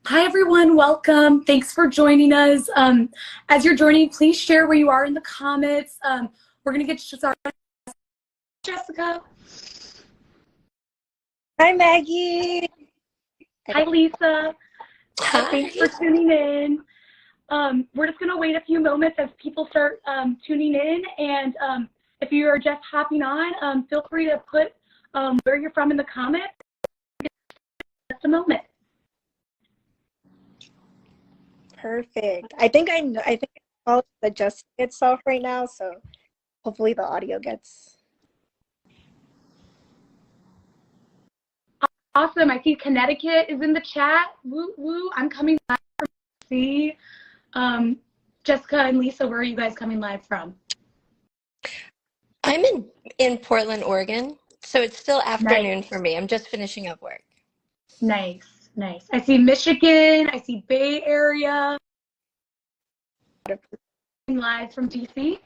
Hi, everyone. Welcome. Thanks for joining us. As you're joining, please share where you are in the comments. We're going to get started. Jessica. Hi, Maggie. Hi, Lisa. Hi. Thanks for tuning in. We're just going to wait a few moments as people start tuning in. And if you are just hopping on, feel free to put where you're from in the comments. Just a moment. Perfect. I think I'll adjust itself right now, so hopefully the audio gets. Awesome. I see Connecticut is in the chat. Woo woo. I'm coming live from DC. Jessica and Lisa, where are you guys coming live from? I'm in Portland, Oregon, so it's still afternoon for me. I'm just finishing up work. Nice, nice. I see Michigan. I see Bay Area. Live from DC.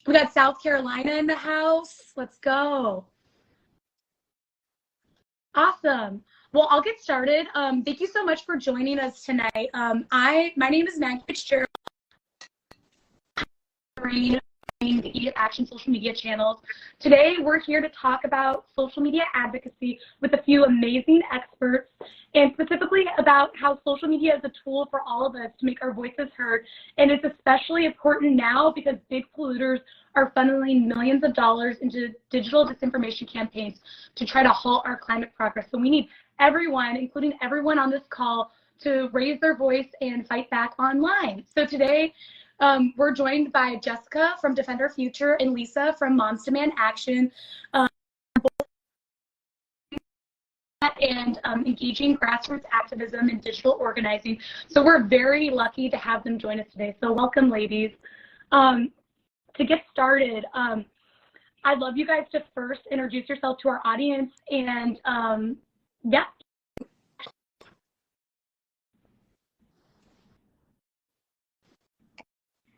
We got South Carolina in the house. Let's go. Awesome. Well, I'll get started. Thank you so much for joining us tonight. My name is Maggie Fitzgerald. The Eat Action social media channels. Today, we're here to talk about social media advocacy with a few amazing experts, and specifically about how social media is a tool for all of us to make our voices heard. And it's especially important now because big polluters are funneling millions of dollars into digital disinformation campaigns to try to halt our climate progress. So we need everyone, including everyone on this call, to raise their voice and fight back online. So today, we're joined by Jessica from Defend Our Future and Lisa from Moms Demand Action, and engaging grassroots activism and digital organizing. So we're very lucky to have them join us today. So welcome, ladies. To get started, I'd love you guys to first introduce yourself to our audience and yeah.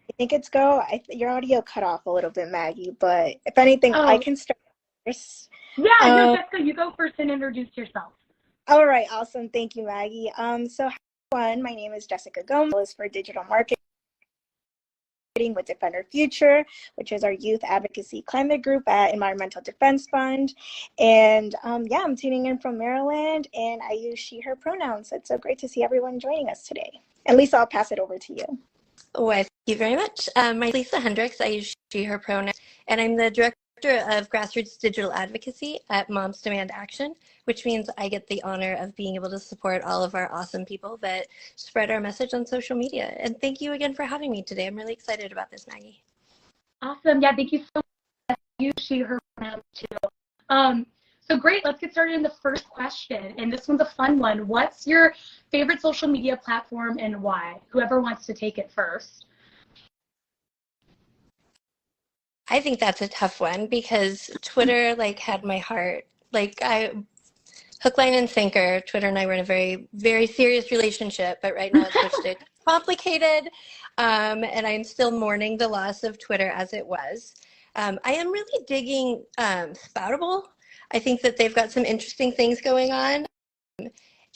I think it's go. Your audio cut off a little bit, Maggie, but if anything, I can start first. Yeah, no, Jessica, you go first and introduce yourself. All right, awesome. Thank you, Maggie. So hi, everyone. My name is Jessica Gomez for digital marketing with Defend Our Future, which is our youth advocacy climate group at Environmental Defense Fund. And yeah, I'm tuning in from Maryland, and I use she, her pronouns. It's so great to see everyone joining us today. And Lisa, I'll pass it over to you. Oh, thank you very much. My name is Lisa Hendricks. I use she, her pronouns, and I'm the Director of Grassroots Digital Advocacy at Moms Demand Action, which means I get the honor of being able to support all of our awesome people that spread our message on social media. And thank you again for having me today. I'm really excited about this, Maggie. Awesome. Yeah, thank you so much. You, she, her pronouns too. So great, let's get started in the first question. And this one's a fun one. What's your favorite social media platform and why? Whoever wants to take it first. I think that's a tough one because Twitter had my heart. Hook, line, and sinker. Twitter and I were in a very, very serious relationship, but right now it's switched to complicated. And I'm still mourning the loss of Twitter as it was. I am really digging Spoutable. I think that they've got some interesting things going on.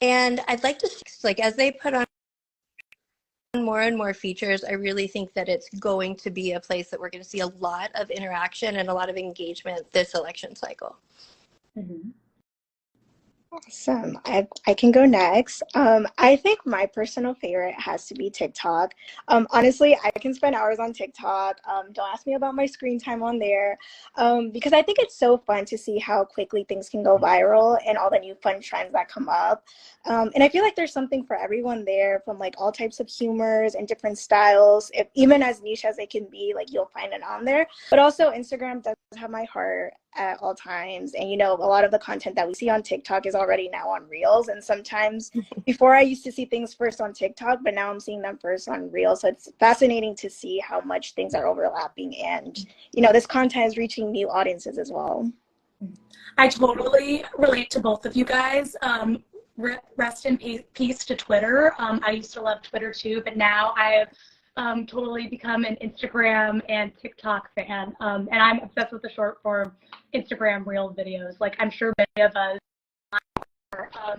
And I'd like to see, as they put on more and more features, I really think that it's going to be a place that we're going to see a lot of interaction and a lot of engagement this election cycle. Mm-hmm. Awesome. I can go next. I think my personal favorite has to be TikTok. Honestly, I can spend hours on TikTok. Don't ask me about my screen time on there, because I think it's so fun to see how quickly things can go viral and all the new fun trends that come up. And I feel like there's something for everyone there, from all types of humors and different styles. Even as niche as it can be, you'll find it on there. But also Instagram does have my heart at all times, and a lot of the content that we see on TikTok is already now on Reels, and sometimes before I used to see things first on TikTok, but now I'm seeing them first on Reels. So it's fascinating to see how much things are overlapping, and this content is reaching new audiences as well. I totally relate to both of you guys. Rest in peace to Twitter. I used to love Twitter too, but now I have totally become an Instagram and TikTok fan, and I'm obsessed with the short form Instagram Reel videos. I'm sure many of us are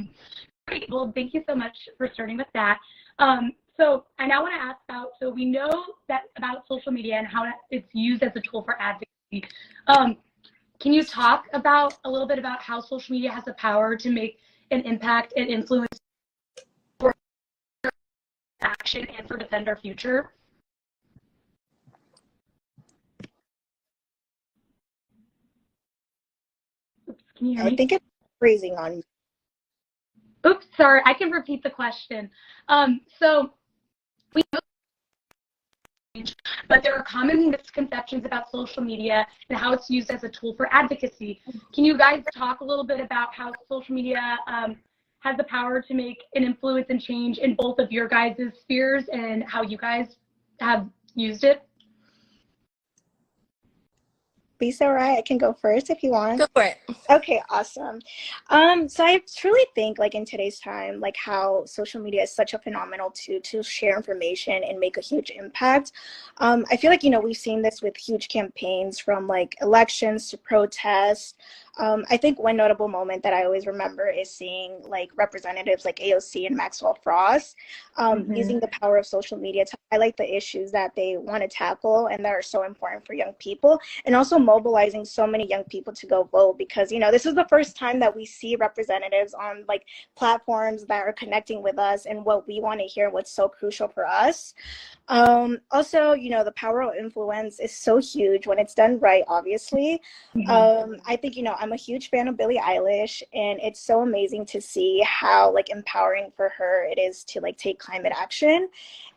Great. Well, thank you so much for starting with that. So I now want to ask about, so we know that about social media and how it's used as a tool for advocacy. Can you talk about a little bit about how social media has the power to make an impact and influence for action and for defend our future? Oops, can you hear me? I think it's freezing on me. Oops, sorry, I can repeat the question. So we know, but there are common misconceptions about social media and how it's used as a tool for advocacy. Can you guys talk a little bit about how social media has the power to make an influence and change in both of your guys' spheres and how you guys have used it? Lisa, right? I can go first if you want. Go for it. Okay, awesome. So I truly think like in today's time, like how social media is such a phenomenal tool to share information and make a huge impact. I feel like, we've seen this with huge campaigns from like elections to protests. I think one notable moment that I always remember is seeing like representatives like AOC and Maxwell Frost using the power of social media to highlight the issues that they want to tackle and that are so important for young people, and also mobilizing so many young people to go vote, because this is the first time that we see representatives on like platforms that are connecting with us and what we want to hear, what's so crucial for us. Also, the power of influence is so huge when it's done right, obviously. I think, I'm a huge fan of Billie Eilish, and it's so amazing to see how like empowering for her it is to like take climate action.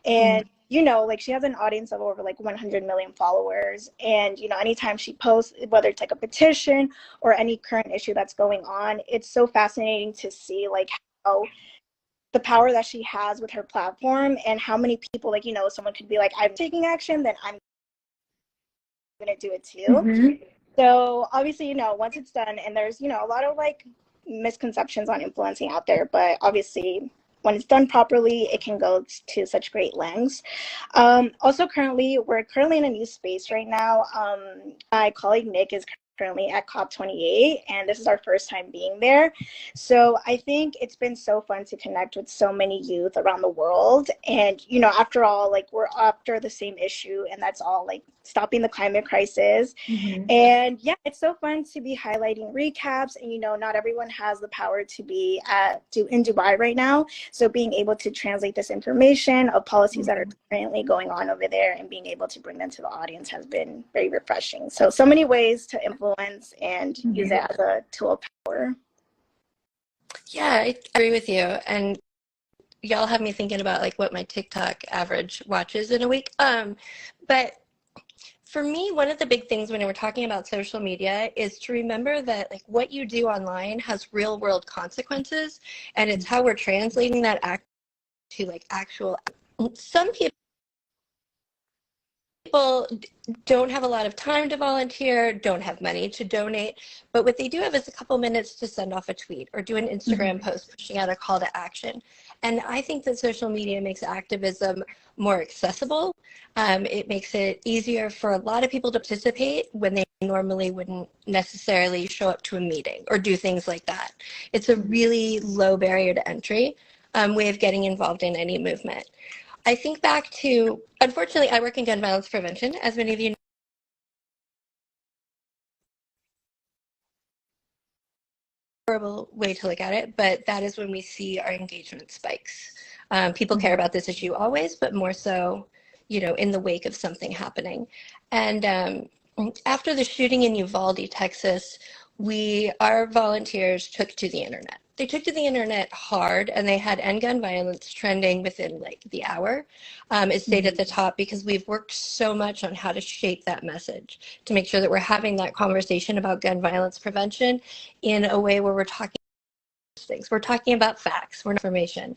And like she has an audience of over like 100 million followers, and anytime she posts, whether it's like a petition or any current issue that's going on, it's so fascinating to see like how the power that she has with her platform, and how many people, like, someone could be like, I'm taking action, then I'm gonna do it too. So obviously, once it's done, and there's, a lot of like misconceptions on influencing out there, but obviously when it's done properly, it can go to such great lengths. Also, we're currently in a new space right now. My colleague Nick is currently at COP28, and this is our first time being there. So I think it's been so fun to connect with so many youth around the world. And, after all, like we're after the same issue, and that's all like stopping the climate crisis. And yeah, it's so fun to be highlighting recaps, and, not everyone has the power to be in Dubai right now. So being able to translate this information of policies that are currently going on over there and being able to bring them to the audience has been very refreshing. So many ways to influence and use it as a tool of power. Yeah, I agree with you. And y'all have me thinking about like what my TikTok average watches in a week. But for me, one of the big things when we're talking about social media is to remember that like what you do online has real world consequences, and it's how we're translating that act to like actual. Some people don't have a lot of time to volunteer, don't have money to donate, but what they do have is a couple minutes to send off a tweet or do an Instagram post pushing out a call to action. And I think that social media makes activism more accessible. It makes it easier for a lot of people to participate when they normally wouldn't necessarily show up to a meeting or do things like that. It's a really low barrier to entry way of getting involved in any movement. I think back to, unfortunately, I work in gun violence prevention, as many of you know. Horrible way to look at it, but that is when we see our engagement spikes. People care about this issue always, but more so, in the wake of something happening. And after the shooting in Uvalde, Texas, our volunteers took to the internet. They took to the internet hard, and they had end gun violence trending within like the hour. It stayed at the top because we've worked so much on how to shape that message to make sure that we're having that conversation about gun violence prevention in a way where we're talking things. We're talking about facts, we're information.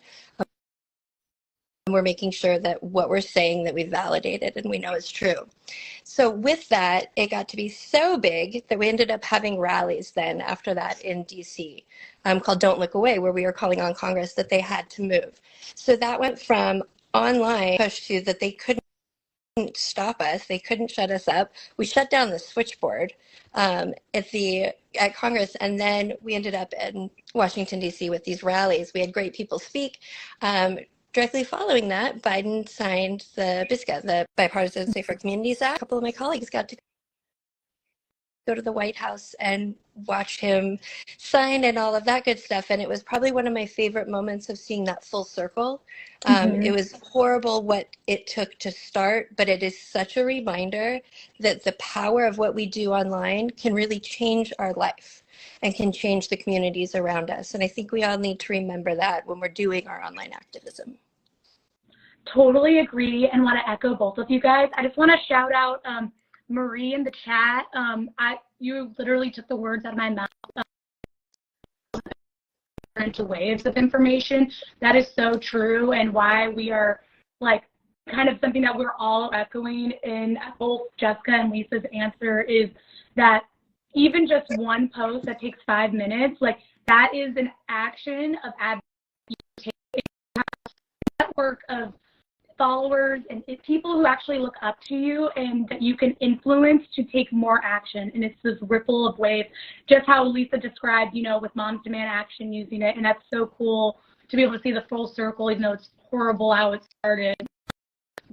We're making sure that what we're saying that we've validated and we know is true. So with that, it got to be so big that we ended up having rallies then after that in DC called Don't Look Away, where we were calling on Congress that they had to move. So that went from online push to that they couldn't stop us. They couldn't shut us up. We shut down the switchboard at Congress, and then we ended up in Washington, D.C. with these rallies. We had great people speak. Directly following that, Biden signed the BISCA, the Bipartisan Safer Communities Act. A couple of my colleagues got to go to the White House and watch him sign and all of that good stuff. And it was probably one of my favorite moments of seeing that full circle. It was horrible what it took to start, but it is such a reminder that the power of what we do online can really change our life and can change the communities around us. And I think we all need to remember that when we're doing our online activism. Totally agree, and want to echo both of you guys. I just want to shout out Marie in the chat. You literally took the words out of my mouth. Into waves of information. That is so true, and why we are like kind of something that we're all echoing in both Jessica and Lisa's answer is that even just one post that takes 5 minutes, like that is an action of advocacy. Network of followers and people who actually look up to you and that you can influence to take more action. And it's this ripple of waves, just how Lisa described, you know, with Moms Demand Action using it. And that's so cool to be able to see the full circle, even though it's horrible how it started.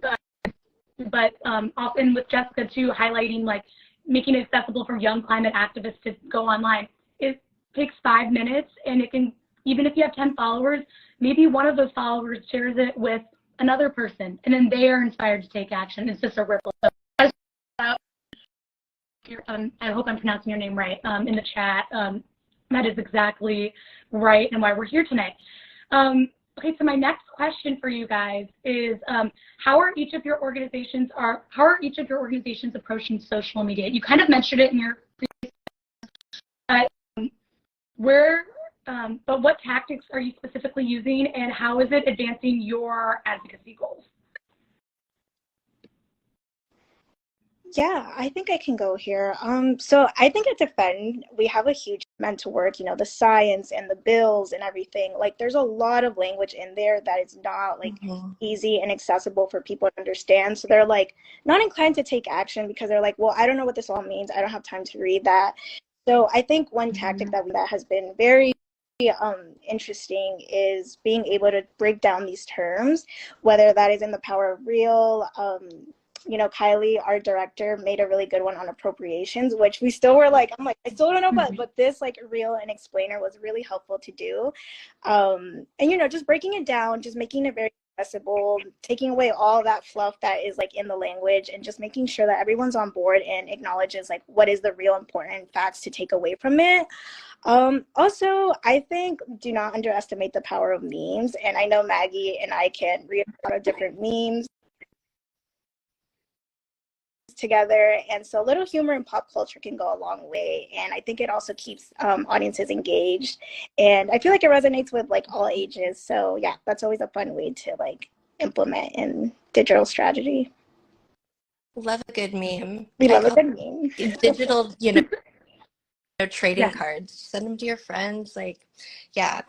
But often with Jessica too, highlighting like making it accessible for young climate activists to go online. It takes 5 minutes, and it can, even if you have 10 followers, maybe one of those followers shares it with another person, and then they are inspired to take action. It's just a ripple. So, I hope I'm pronouncing your name right in the chat. That is exactly right, and why we're here tonight. Okay, so my next question for you guys is, how are each of your organizations approaching social media? You kind of mentioned it in your previous, but what tactics are you specifically using, and how is it advancing your advocacy goals? Yeah, I think I can go here. So I think at Defend, we have a huge mental work, you know, the science and the bills and everything. Like, there's a lot of language in there that is not like easy and accessible for people to understand. So they're like not inclined to take action because they're like, well, I don't know what this all means. I don't have time to read that. So I think one tactic that has been very interesting is being able to break down these terms, whether that is in the Power of Real. You know, Kylie, our director, made a really good one on appropriations, which we still were like, I'm like, I still don't know, but this like Real and Explainer was really helpful to do. And, you know, just breaking it down, just making it very accessible, taking away all that fluff that is like in the language, and just making sure that everyone's on board and acknowledges like what is the real important facts to take away from it. Also, I think do not underestimate the power of memes. And I know Maggie and I can read a lot of different memes together, and so a little humor and pop culture can go a long way, and I think it also keeps audiences engaged, and I feel like it resonates with like all ages. So yeah, that's always a fun way to like implement in digital strategy. Love a good meme. We love a good meme. Digital, you know, trading cards. Send them to your friends. Like, yeah.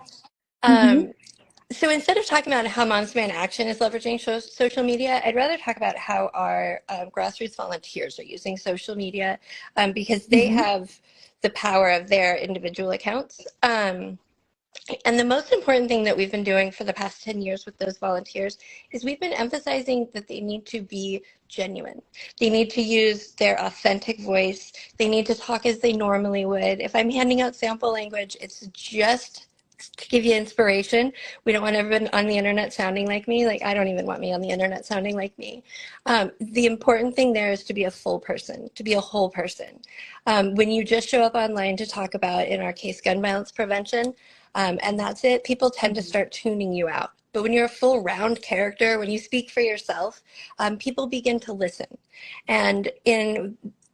So instead of talking about how Moms Demand Action is leveraging social media, I'd rather talk about how our grassroots volunteers are using social media, because they have the power of their individual accounts. And the most important thing that we've been doing for the past 10 years with those volunteers is we've been emphasizing that they need to be genuine. They need to use their authentic voice. They need to talk as they normally would. If I'm handing out sample language, it's just to give you inspiration. We don't want everyone on the internet sounding like me. Like, I don't even want me on the internet sounding like me. The important thing there is to be a full person, to be a whole person. When you just show up online to talk about, in our case, gun violence prevention, and that's it, people tend to start tuning you out. But when you're a full round character, when you speak for yourself, people begin to listen. And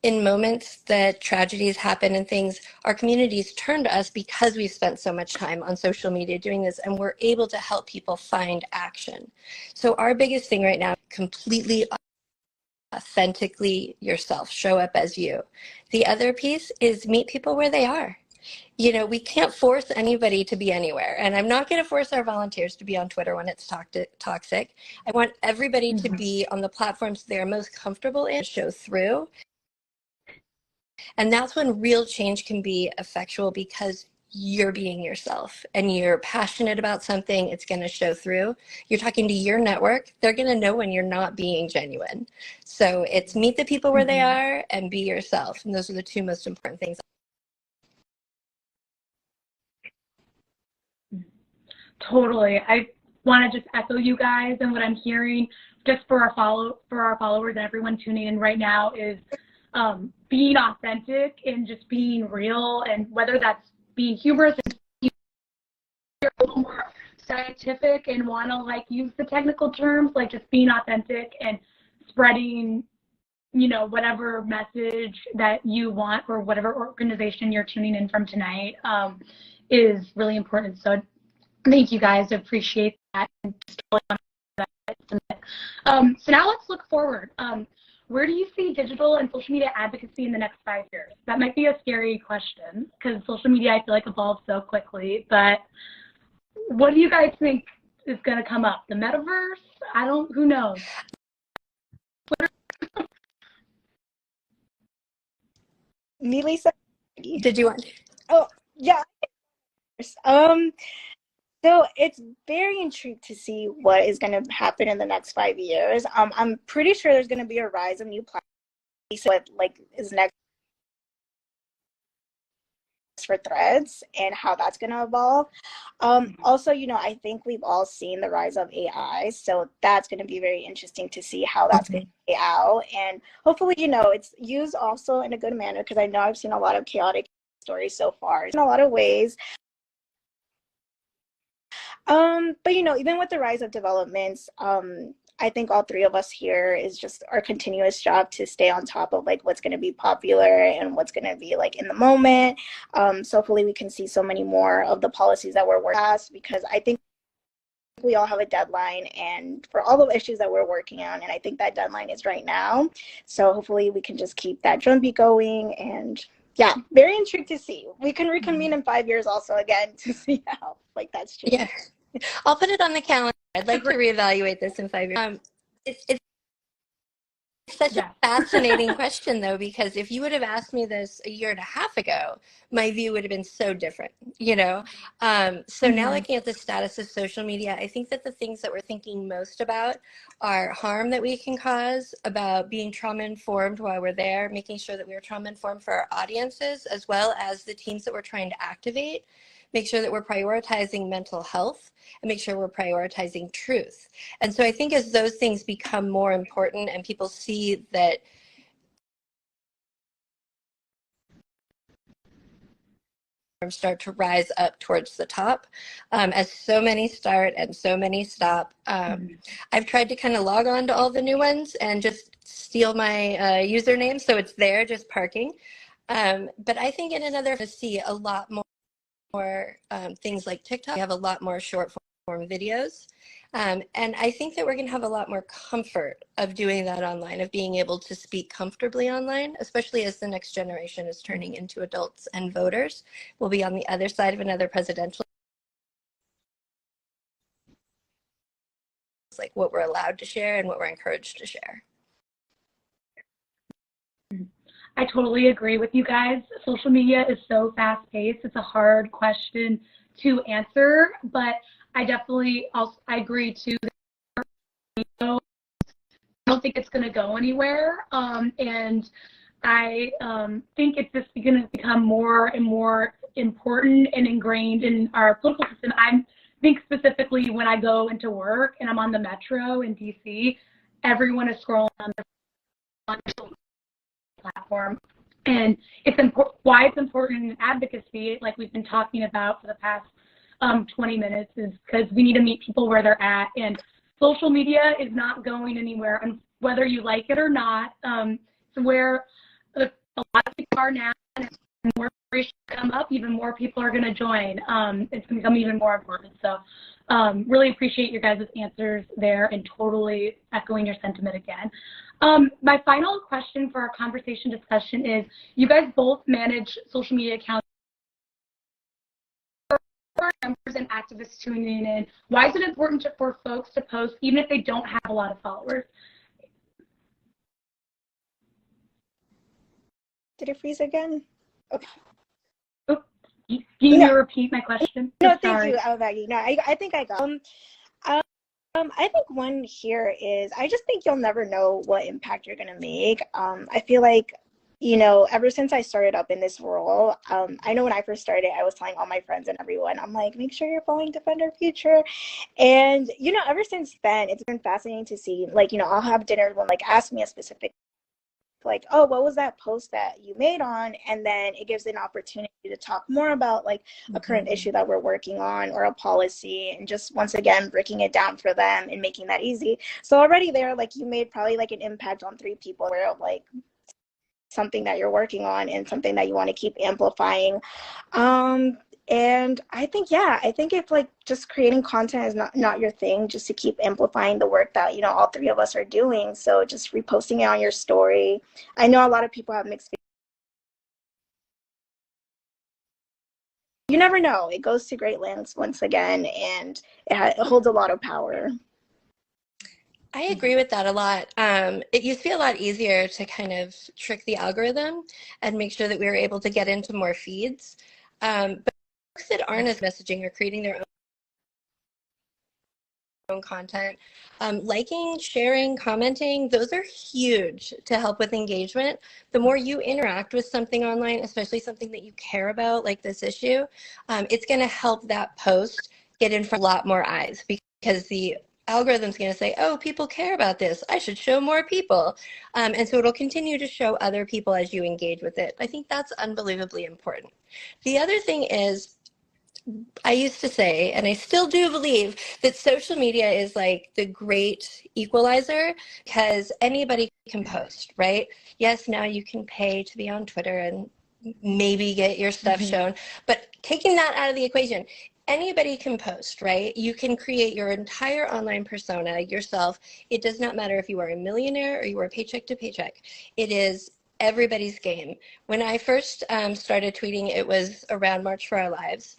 in moments that tragedies happen and things, our communities turn to us because we've spent so much time on social media doing this, and we're able to help people find action. So our biggest thing right now, completely authentically yourself, show up as you. The other piece is meet people where they are. you know, we can't force anybody to be anywhere. And I'm not going to force our volunteers to be on Twitter when it's toxic. I want everybody to be on the platforms they're most comfortable in, show through. And that's when real change can be effectual, because you're being yourself and you're passionate about something. It's going to show through. You're talking to your network. They're going to know when you're not being genuine. So it's meet the people where they are and be yourself. And those are the two most important things. Totally. I want to just echo you guys, and what I'm hearing just for our followers and everyone tuning in right now is being authentic and just being real, and whether that's being humorous and you're a little more scientific and want to like use the technical terms, like just being authentic and spreading, you know, whatever message that you want or whatever organization you're tuning in from tonight is really important. So thank you guys. I appreciate that. So now let's look forward. Where do you see digital and social media advocacy in the next 5 years? That might be a scary question because social media, I feel like, evolves so quickly. But what do you guys think is going to come up? The metaverse? Who knows? Me, Lisa? Did you want? Oh, yeah. So it's very intrigued to see what is going to happen in the next 5 years. I'm pretty sure there's going to be a rise of new platforms. What like is next for threads and how that's going to evolve. Also, you know, I think we've all seen the rise of AI, so that's going to be very interesting to see how that's going to play out. And hopefully, you know, it's used also in a good manner, because I know I've seen a lot of chaotic stories so far in a lot of ways. But you know, even with the rise of developments, I think all three of us here is just our continuous job to stay on top of like what's going to be popular and what's going to be like in the moment. So hopefully we can see so many more of the policies that we're working on, because I think we all have a deadline and for all the issues that we're working on, and I think that deadline is right now. So hopefully we can just keep that drumbeat going. And yeah, very intrigued to see. We can reconvene in 5 years also again to see how like that's changed. Yeah. I'll put it on the calendar. I'd like to reevaluate this in 5 years. It's such a fascinating question, though, because if you would have asked me this a year and a half ago, my view would have been so different, you know? So now looking at the status of social media, I think that the things that we're thinking most about are harm that we can cause, about being trauma-informed while we're there, making sure that we're trauma-informed for our audiences, as well as the teams that we're trying to activate. Make sure that we're prioritizing mental health, and make sure we're prioritizing truth. And so I think as those things become more important and people see that start to rise up towards the top, as so many start and so many stop. I've tried to kind of log on to all the new ones and just steal my username, so it's there just parking. But I think in another to see a lot more things like TikTok. We have a lot more short form videos. And I think that we're going to have a lot more comfort of doing that online, of being able to speak comfortably online, especially as the next generation is turning into adults and voters. We'll be on the other side of another presidential. It's like what we're allowed to share and what we're encouraged to share. I totally agree with you guys. Social media is so fast-paced. It's a hard question to answer, but I definitely I agree too. I don't think it's going to go anywhere, and I think it's just going to become more and more important and ingrained in our political system. I think specifically when I go into work and I'm on the metro in DC, everyone is scrolling on their platform, and it's why it's important in advocacy, like we've been talking about for the past 20 minutes, is because we need to meet people where they're at, and social media is not going anywhere, and whether you like it or not. It's where a lot of people are now, and more information come up, even more people are going to join. It's going to become even more important. So really appreciate your guys' answers there, and totally echoing your sentiment again. My final question for our conversation discussion is, you guys both manage social media accounts our members and activists tuning in, why is it important for folks to post even if they don't have a lot of followers? Did it freeze again? Okay. Oops. Can you repeat my question? No, thank Sorry. you, Maggie. No, I think I got I think one here is I just think you'll never know what impact you're gonna make. I feel like, you know, ever since I started up in this role, I know when I first started, I was telling all my friends and everyone, I'm like, make sure you're following Defend Our Future. And, you know, ever since then, it's been fascinating to see, like, you know, I'll have dinner when like ask me a specific, like, oh, what was that post that you made on? And then it gives an opportunity to talk more about like a current issue that we're working on or a policy, and just once again breaking it down for them and making that easy. So already there, like, you made probably like an impact on 3 people where like something that you're working on and something that you want to keep amplifying. And I think, yeah, I think if like just creating content is not your thing, just to keep amplifying the work that, you know, all 3 of us are doing. So just reposting it on your story. I know a lot of people have mixed feelings. You never know. It goes to great lengths once again, and it holds a lot of power. I agree with that a lot. It used to be a lot easier to kind of trick the algorithm and make sure that we were able to get into more feeds. But folks that aren't as messaging or creating their own content, liking, sharing, commenting, those are huge to help with engagement. The more you interact with something online, especially something that you care about, like this issue, it's going to help that post get in front of a lot more eyes, because the algorithm's going to say, oh, people care about this, I should show more people. And so it'll continue to show other people as you engage with it. I think that's unbelievably important. The other thing is, I used to say, and I still do believe, that social media is like the great equalizer, because anybody can post, right? Yes, now you can pay to be on Twitter and maybe get your stuff shown, but taking that out of the equation, anybody can post, right? You can create your entire online persona yourself. It does not matter if you are a millionaire or you are paycheck to paycheck. It is everybody's game. When I first started tweeting, it was around March for Our Lives.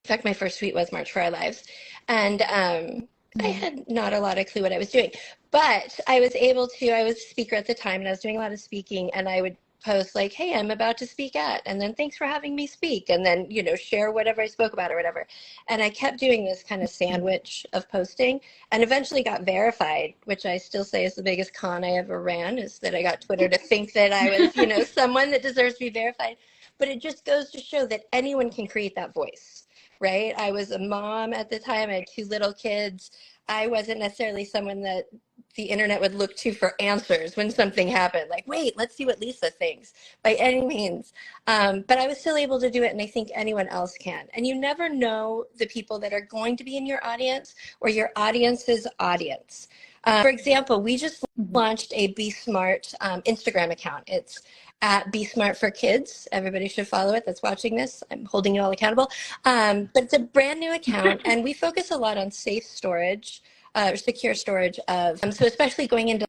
In fact, my first tweet was March for Our Lives. And I had not a lot of clue what I was doing. But I was able to, I was a speaker at the time, and I was doing a lot of speaking, and I would post like, hey, I'm about to speak at, and then thanks for having me speak, and then, you know, share whatever I spoke about or whatever. And I kept doing this kind of sandwich of posting, and eventually got verified, which I still say is the biggest con I ever ran, is that I got Twitter to think that I was, you know, someone that deserves to be verified. But it just goes to show that anyone can create that voice. Right? I was a mom at the time. I had 2 little kids. I wasn't necessarily someone that the internet would look to for answers when something happened. Like, wait, let's see what Lisa thinks, by any means. But I was still able to do it, and I think anyone else can. And you never know the people that are going to be in your audience or your audience's audience. For example, we just launched a Be Smart Instagram account. It's at Be Smart for Kids. Everybody should follow it that's watching this. I'm holding you all accountable. But it's a brand new account, and we focus a lot on safe storage, secure storage of, so especially going into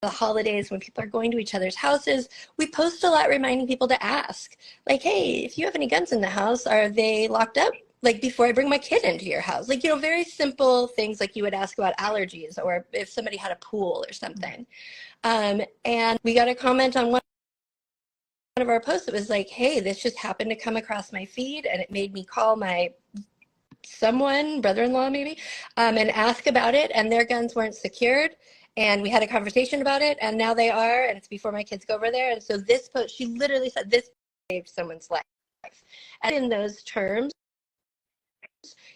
the holidays when people are going to each other's houses, we post a lot reminding people to ask, like, hey, if you have any guns in the house, are they locked up? Like, before I bring my kid into your house, like, you know, very simple things like you would ask about allergies, or if somebody had a pool or something. And we got a comment on one of our posts that was like, hey, this just happened to come across my feed, and it made me call my brother-in-law maybe, and ask about it, and their guns weren't secured. And we had a conversation about it, and now they are, and it's before my kids go over there. And so this post, she literally said, this saved someone's life. And in those terms,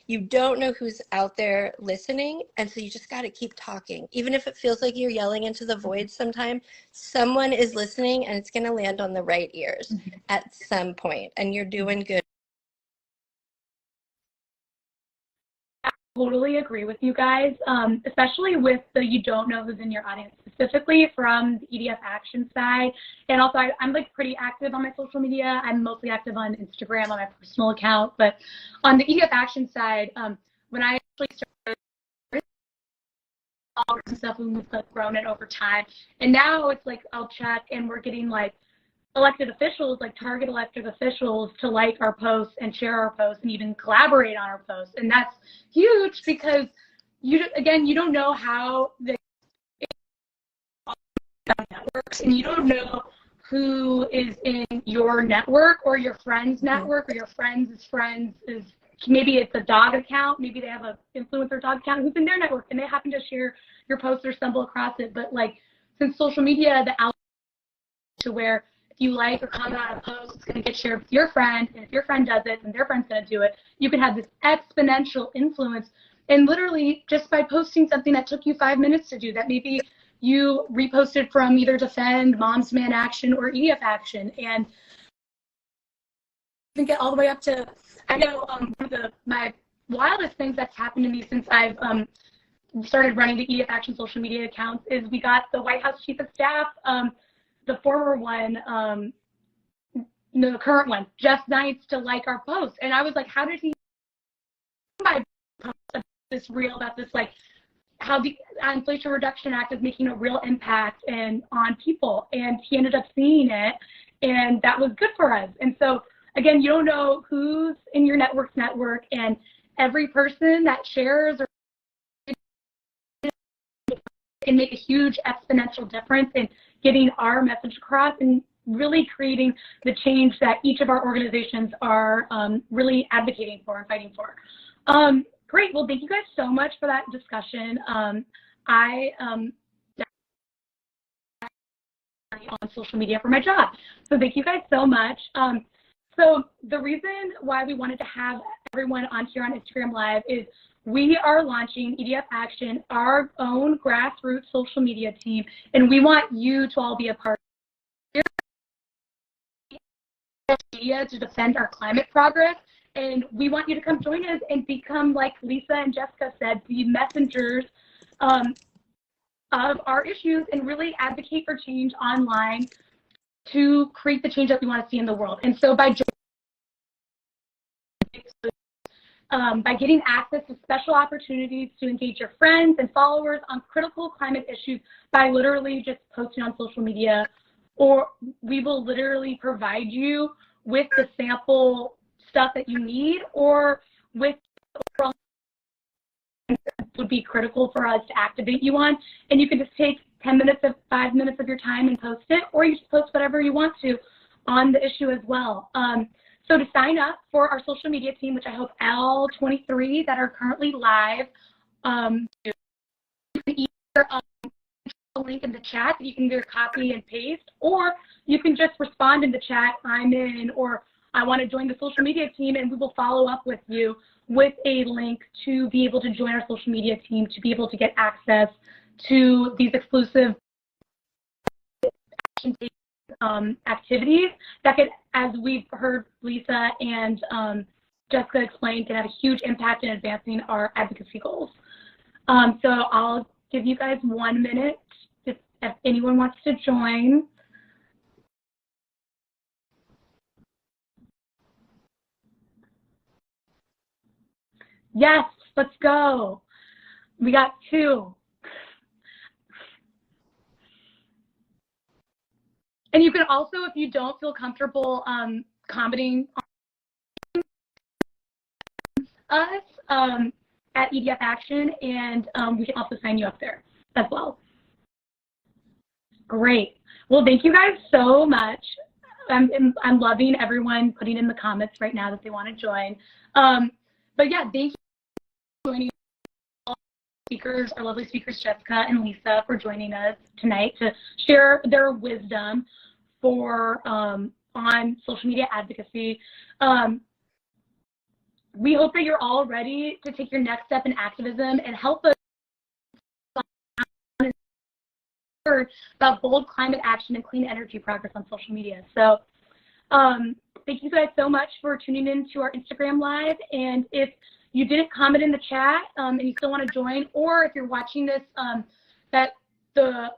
you don't know who's out there listening, and so you just got to keep talking. Even if it feels like you're yelling into the void sometime, someone is listening, and it's going to land on the right ears at some point, and you're doing good. Totally agree with you guys, especially with the you don't know who's in your audience, specifically from the EDF action side. And also, I'm like pretty active on my social media. I'm mostly active on Instagram on my personal account, but on the EDF action side, when I actually started all and stuff, and we've like grown it over time. And now it's like I'll check, and we're getting like elected officials, like target elected officials, to like our posts and share our posts and even collaborate on our posts. And that's huge because you don't know how the networks, and you don't know who is in your network or your friend's network or your friend's friends is, maybe it's a dog account, maybe they have an influencer dog account who's in their network and they happen to share your post or stumble across it. But like, since social media, the outlet to where if you like or comment on a post, it's going to get shared with your friend, and if your friend does it, then their friend's going to do it. You can have this exponential influence, and literally just by posting something that took you 5 minutes to do, that maybe you reposted from either Defend, Moms Demand Action, or EDF Action, and you can get all the way up to, I know one of my wildest things that's happened to me since I've started running the EDF Action social media accounts is we got the White House Chief of Staff, the former one, no, the current one, Jeff Knights, to like our post. And I was like, how did he post this reel about this, like, how the Inflation Reduction Act is making a real impact on people? And he ended up seeing it, and that was good for us. And so, again, you don't know who's in your network, and every person that shares or can make a huge exponential difference in getting our message across and really creating the change that each of our organizations are really advocating for and fighting for. Great. Well, thank you guys so much for that discussion. I on social media for my job. So thank you guys so much. So the reason why we wanted to have everyone on here on Instagram Live is we are launching EDF Action, our own grassroots social media team, and we want you to all be a part of media to defend our climate progress. And we want you to come join us and become, like Lisa and Jessica said, the messengers of our issues and really advocate for change online to create the change that we want to see in the world. And so by getting access to special opportunities to engage your friends and followers on critical climate issues by literally just posting on social media, or we will literally provide you with the sample stuff that you need, or with would be critical for us to activate you on. And you can just take 10 minutes of 5 minutes of your time and post it, or you just post whatever you want to on the issue as well. So to sign up for our social media team, which I hope all 23 that are currently live, you can either a link in the chat that you can either copy and paste, or you can just respond in the chat, I'm in, or I want to join the social media team, and we will follow up with you with a link to be able to join our social media team, to be able to get access to these exclusive activities that could, as we've heard Lisa and Jessica explain, can have a huge impact in advancing our advocacy goals. So I'll give you guys 1 minute if anyone wants to join. Yes, let's go. We got 2. And you can also, if you don't feel comfortable commenting on us at EDF Action, and we can also sign you up there as well. Great. Well, thank you guys so much. I'm loving everyone putting in the comments right now that they want to join. But yeah, thank you for joining all speakers, our lovely speakers, Jessica and Lisa, for joining us tonight to share their wisdom for on social media advocacy. We hope that you're all ready to take your next step in activism and help us about bold climate action and clean energy progress on social media. So thank you guys so much for tuning in to our Instagram Live. And if you didn't comment in the chat and you still want to join, or if you're watching this, that the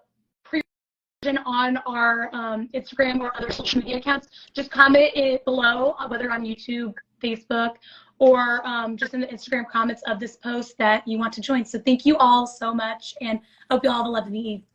pre-version on our Instagram or other social media accounts, just comment it below, whether on YouTube, Facebook, or just in the Instagram comments of this post that you want to join. So thank you all so much, and I hope you all have a lovely evening.